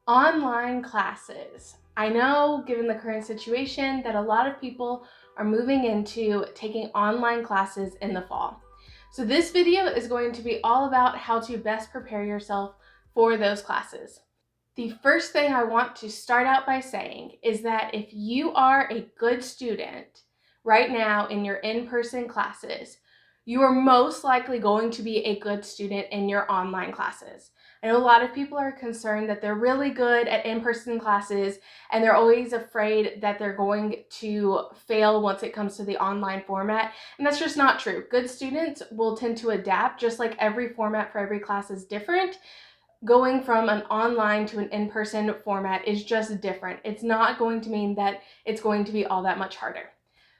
Online classes. I know, given the current situation, that a lot of people are moving into taking online classes in the fall. So this video is going to be all about how to best prepare yourself for those classes. The first thing I want to start out by saying is that if you are a good student right now in your in-person classes, you are most likely going to be a good student in your online classes. I know a lot of people are concerned that they're really good at in-person classes and they're always afraid that they're going to fail once it comes to the online format, and that's just not true. Good students will tend to adapt, just like every format for every class is different. Going from an online to an in-person format is just different. It's not going to mean that it's going to be all that much harder.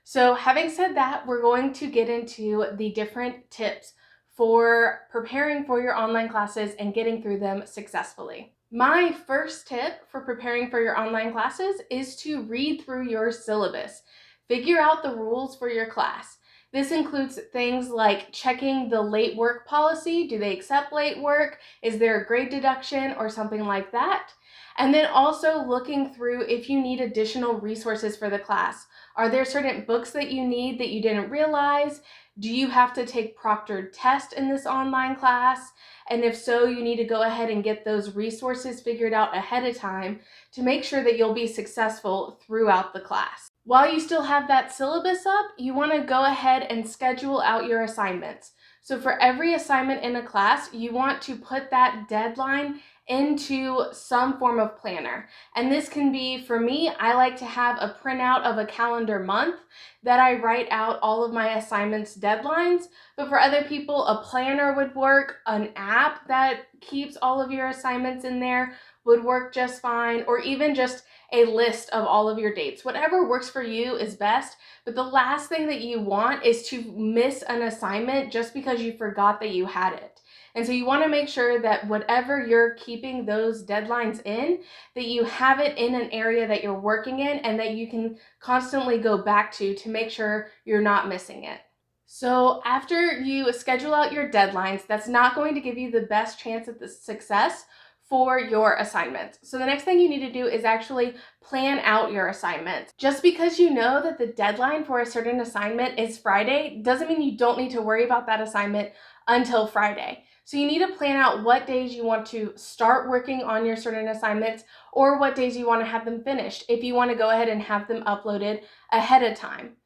So having said that, we're going to get into the different tips for preparing for your online classes and getting through them successfully. My first tip for preparing for your online classes is to read through your syllabus. Figure out the rules for your class. This includes things like checking the late work policy. Do they accept late work? Is there a grade deduction or something like that? And then also looking through if you need additional resources for the class. Are there certain books that you need that you didn't realize? Do you have to take proctored tests in this online class? And if so, you need to go ahead and get those resources figured out ahead of time to make sure that you'll be successful throughout the class. While you still have that syllabus up, you want to go ahead and schedule out your assignments. So for every assignment in a class, you want to put that deadline into some form of planner. And this can be, for me, I like to have a printout of a calendar month that I write out all of my assignments deadlines. But for other people, a planner would work. An app that keeps all of your assignments in there would work just fine, or even just a list of all of your dates. Whatever works for you is best, but the last thing that you want is to miss an assignment just because you forgot that you had it. And so you want to make sure that whatever you're keeping those deadlines in, that you have it in an area that you're working in and that you can constantly go back to make sure you're not missing it. So after you schedule out your deadlines, that's not going to give you the best chance at the success for your assignments. So the next thing you need to do is actually plan out your assignments. Just because you know that the deadline for a certain assignment is Friday doesn't mean you don't need to worry about that assignment until Friday. So you need to plan out what days you want to start working on your certain assignments or what days you want to have them finished if you want to go ahead and have them uploaded ahead of time.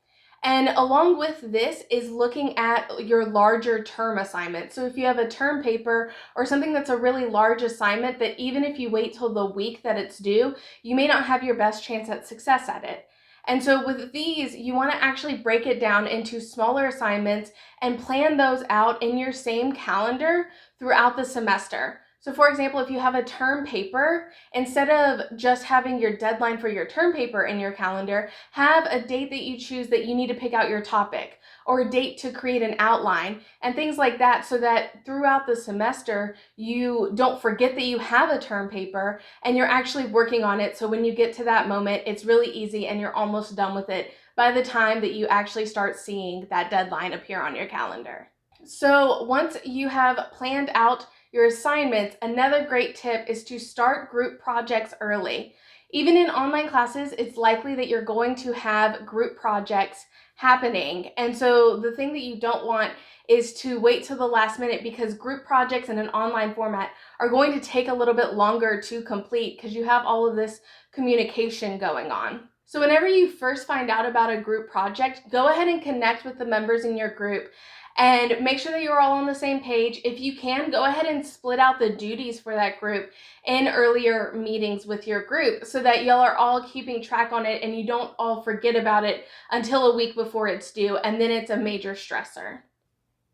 And along with this is looking at your larger term assignment. So if you have a term paper or something that's a really large assignment that even if you wait till the week that it's due, you may not have your best chance at success at it. And so with these, you want to actually break it down into smaller assignments and plan those out in your same calendar throughout the semester. So for example, if you have a term paper, instead of just having your deadline for your term paper in your calendar, have a date that you choose that you need to pick out your topic, or a date to create an outline, and things like that, so that throughout the semester, you don't forget that you have a term paper and you're actually working on it. So when you get to that moment, it's really easy and you're almost done with it by the time that you actually start seeing that deadline appear on your calendar. So once you have planned out your assignments, another great tip is to start group projects early. Even in online classes, it's likely that you're going to have group projects happening. And so the thing that you don't want is to wait till the last minute, because group projects in an online format are going to take a little bit longer to complete because you have all of this communication going on. So whenever you first find out about a group project, go ahead and connect with the members in your group and make sure that you're all on the same page. If you can, go ahead and split out the duties for that group in earlier meetings with your group so that y'all are all keeping track on it and you don't all forget about it until a week before it's due, and then it's a major stressor.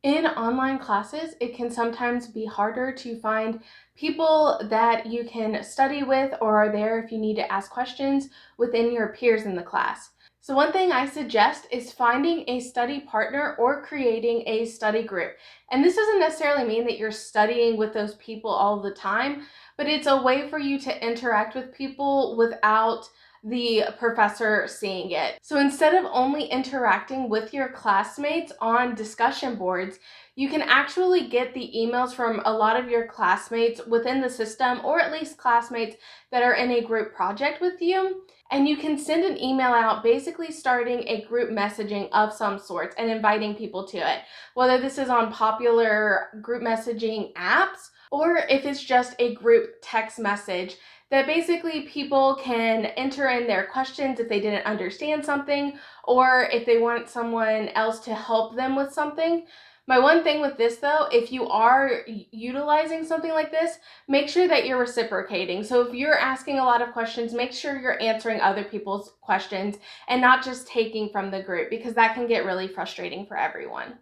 In online classes, it can sometimes be harder to find people that you can study with or are there if you need to ask questions within your peers in the class. So one thing I suggest is finding a study partner or creating a study group. And this doesn't necessarily mean that you're studying with those people all the time, but it's a way for you to interact with people without the professor seeing it. So instead of only interacting with your classmates on discussion boards, you can actually get the emails from a lot of your classmates within the system, or at least classmates that are in a group project with you. And you can send an email out basically starting a group messaging of some sorts and inviting people to it. Whether this is on popular group messaging apps or if it's just a group text message that basically people can enter in their questions if they didn't understand something or if they want someone else to help them with something. My one thing with this though, if you are utilizing something like this, make sure that you're reciprocating. So if you're asking a lot of questions, make sure you're answering other people's questions and not just taking from the group, because that can get really frustrating for everyone.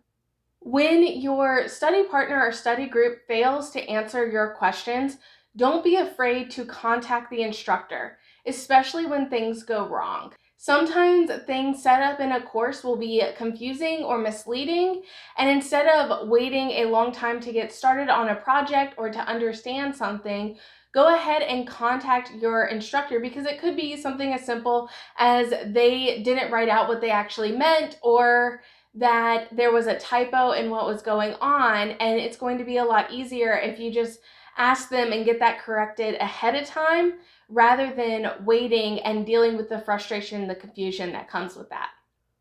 When your study partner or study group fails to answer your questions, don't be afraid to contact the instructor, especially when things go wrong. Sometimes things set up in a course will be confusing or misleading, and instead of waiting a long time to get started on a project or to understand something, go ahead and contact your instructor, because it could be something as simple as they didn't write out what they actually meant, or that there was a typo in what was going on, and it's going to be a lot easier if you just ask them and get that corrected ahead of time rather than waiting and dealing with the frustration and the confusion that comes with that.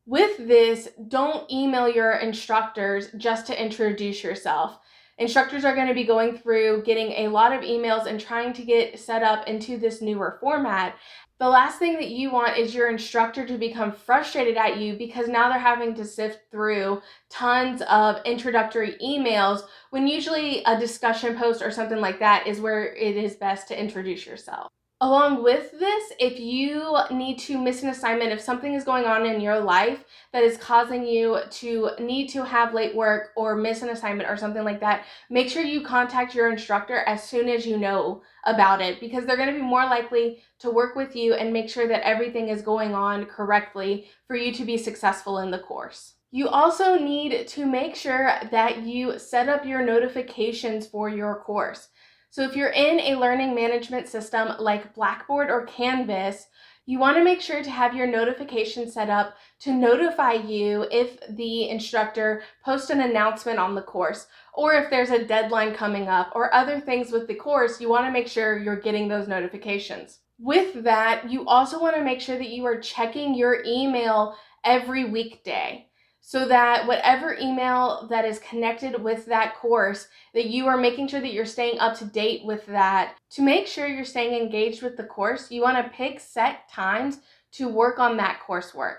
With this, don't email your instructors just to introduce yourself. Instructors are going to be going through getting a lot of emails and trying to get set up into this newer format. The last thing that you want is your instructor to become frustrated at you because now they're having to sift through tons of introductory emails when usually a discussion post or something like that is where it is best to introduce yourself. Along with this, if you need to miss an assignment, if something is going on in your life that is causing you to need to have late work or miss an assignment or something like that, make sure you contact your instructor as soon as you know about it, because they're going to be more likely to work with you and make sure that everything is going on correctly for you to be successful in the course. You also need to make sure that you set up your notifications for your course. So if you're in a learning management system like Blackboard or Canvas, you want to make sure to have your notifications set up to notify you if the instructor posts an announcement on the course, or if there's a deadline coming up, or other things with the course. You want to make sure you're getting those notifications. With that, you also want to make sure that you are checking your email every weekday, so that whatever email that is connected with that course, that you are making sure that you're staying up to date with that. To make sure you're staying engaged with the course, you want to pick set times to work on that coursework.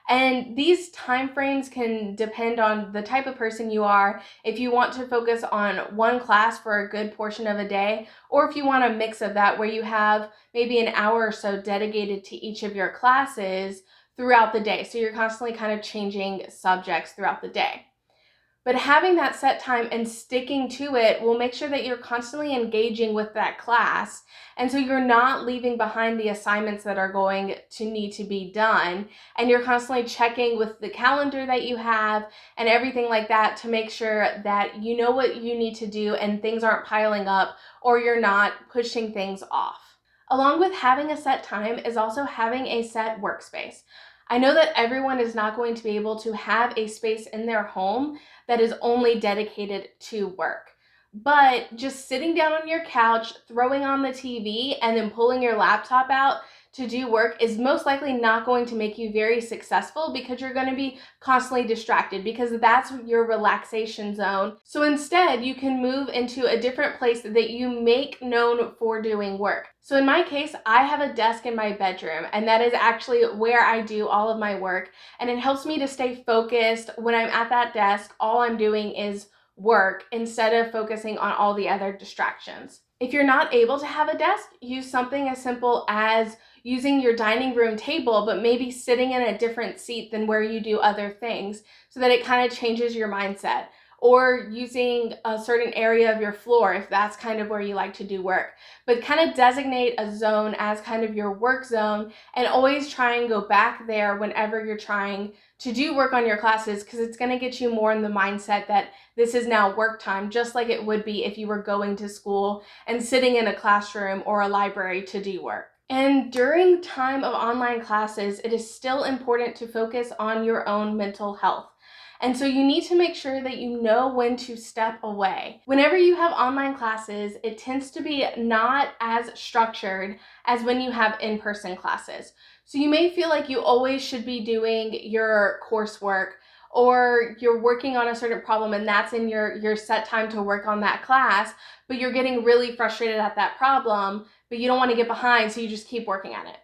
And these time frames can depend on the type of person you are. If you want to focus on one class for a good portion of a day, or if you want a mix of that where you have maybe an hour or so dedicated to each of your classes throughout the day. So you're constantly kind of changing subjects throughout the day. But having that set time and sticking to it will make sure that you're constantly engaging with that class. And so you're not leaving behind the assignments that are going to need to be done. And you're constantly checking with the calendar that you have and everything like that to make sure that you know what you need to do and things aren't piling up, or you're not pushing things off. Along with having a set time is also having a set workspace. I know that everyone is not going to be able to have a space in their home that is only dedicated to work. But just sitting down on your couch, throwing on the TV, and then pulling your laptop out to do work is most likely not going to make you very successful, because you're going to be constantly distracted, because that's your relaxation zone. So instead, you can move into a different place that you make known for doing work. So in my case, I have a desk in my bedroom, and that is actually where I do all of my work, and it helps me to stay focused. When I'm at that desk, all I'm doing is work instead of focusing on all the other distractions. If you're not able to have a desk, use something as simple as using your dining room table, but maybe sitting in a different seat than where you do other things, so that it kind of changes your mindset. Or using a certain area of your floor if that's kind of where you like to do work. But kind of designate a zone as kind of your work zone, and always try and go back there whenever you're trying to do work on your classes, because it's going to get you more in the mindset that this is now work time, just like it would be if you were going to school and sitting in a classroom or a library to do work. And during time of online classes, it is still important to focus on your own mental health. And so you need to make sure that you know when to step away. Whenever you have online classes, it tends to be not as structured as when you have in-person classes. So you may feel like you always should be doing your coursework, or you're working on a certain problem and that's in your set time to work on that class, but you're getting really frustrated at that problem, but you don't want to get behind, so you just keep working at it.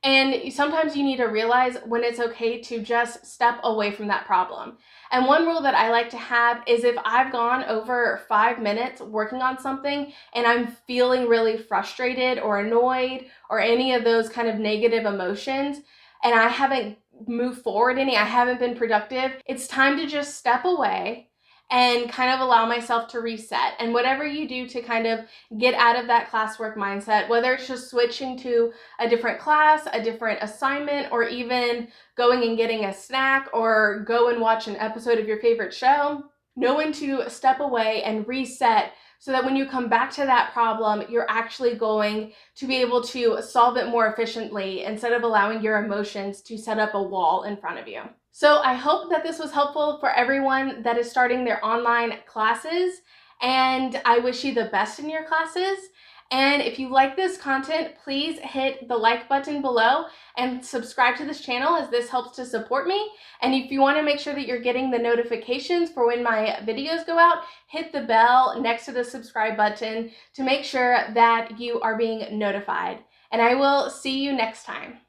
And sometimes you need to realize when it's okay to just step away from that problem. And one rule that I like to have is if I've gone over 5 minutes working on something and I'm feeling really frustrated or annoyed or any of those kind of negative emotions, and I haven't moved forward any, I haven't been productive, it's time to just step away and kind of allow myself to reset. And whatever you do to kind of get out of that classwork mindset, whether it's just switching to a different class, a different assignment, or even going and getting a snack or go and watch an episode of your favorite show, know when to step away and reset so that when you come back to that problem, you're actually going to be able to solve it more efficiently instead of allowing your emotions to set up a wall in front of you. So I hope that this was helpful for everyone that is starting their online classes, and I wish you the best in your classes. And if you like this content, please hit the like button below and subscribe to this channel, as this helps to support me. And if you want to make sure that you're getting the notifications for when my videos go out, hit the bell next to the subscribe button to make sure that you are being notified. And I will see you next time.